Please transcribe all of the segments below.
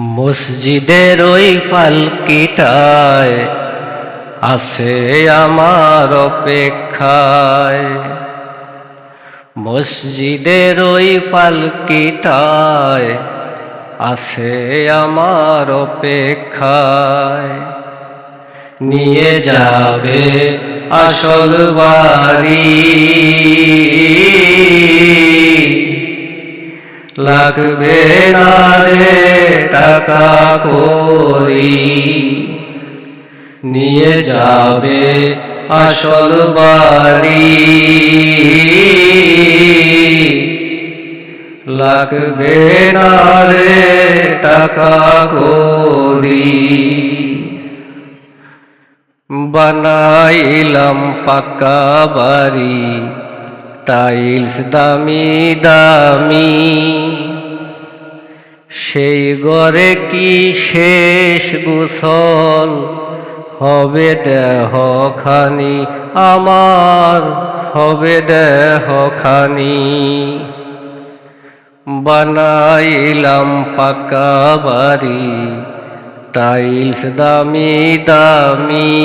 মসজিদের ওই পালকিটায় আছে আমার অপেক্ষায়। মসজিদের ওই পালকিটায় আছে আমার অপেক্ষায়। নিয়ে যাবে আসল বাড়ি, লাগবে না রে টাকা কড়ি। নিয়ে যাবে আসল বাড়ি, লাগবে না রে টাকা কড়ি। বানাইলাম পাকা বাড়ি, টাইলস দামি দামি। সেই ঘরে কি শেষ গোসল হবে দেহ খানি আমার, হবে দেহ খানি। বানাইলাম পাকা বাড়ি, টাইলস দামি দামি।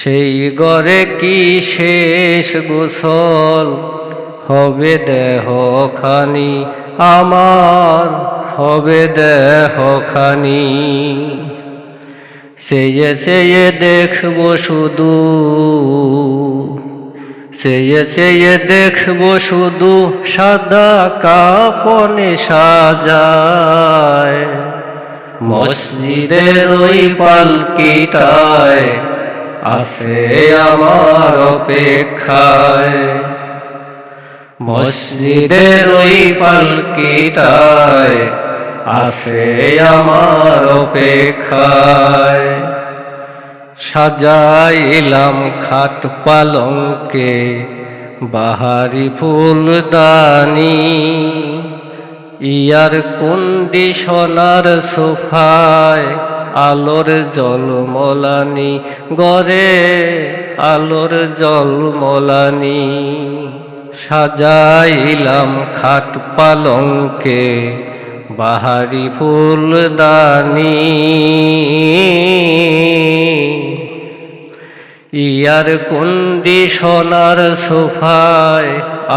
সেই ঘরে কি শেষ গোসল হবে দেহ খানি আমার, হবে দেহ খানি। চেয়ে চেয়ে দেখবো শুধু, চেয়ে চেয়ে দেখবো শুধু সাদা কাপনে সাজায়। মসজিদের ওই পালকিটায় আছে আমার অপেক্ষায়। মসজিদের ওই পালকিটায় আছে আমার অপেক্ষায়। সাজাইলাম খাট পালঙ্কে বাহারি ফুলদানি, ইয়ার কন্ডিশনার সোফায় আলোর জলমলানি, ঘরে আলোর জলমলানি। সাজাইলাম খাট পালঙ্কে বাহারি ফুলদানি, ইয়ার কন্ডিশনার সোফায়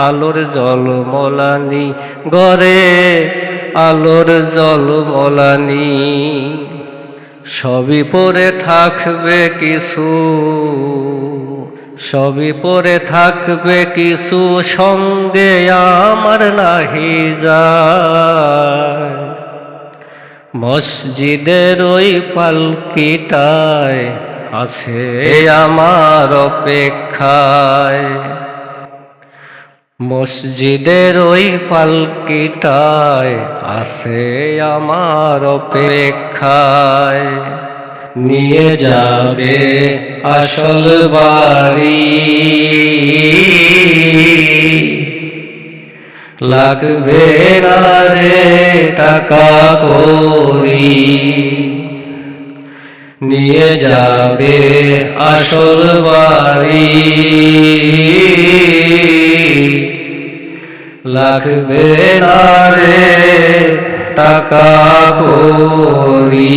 আলোর জলমলানি, ঘরে আলোর জলমলানি। সবই পরে থাকবে কিছু, সবই পরে থাকবে কিছু, সঙ্গে আমার নাহি যায়। মসজিদের ওই পালকিটায় আছে আমার অপেক্ষায়। মসজিদের ওই পালকিটায় আছে আমার অপেক্ষায়। নিয়ে যাবে আসল বাড়ি, লাগবে না রে টাকা কড়ি। নিয়ে যাবে আসল বাড়ি, লাগবে না রে টাকা কড়ি।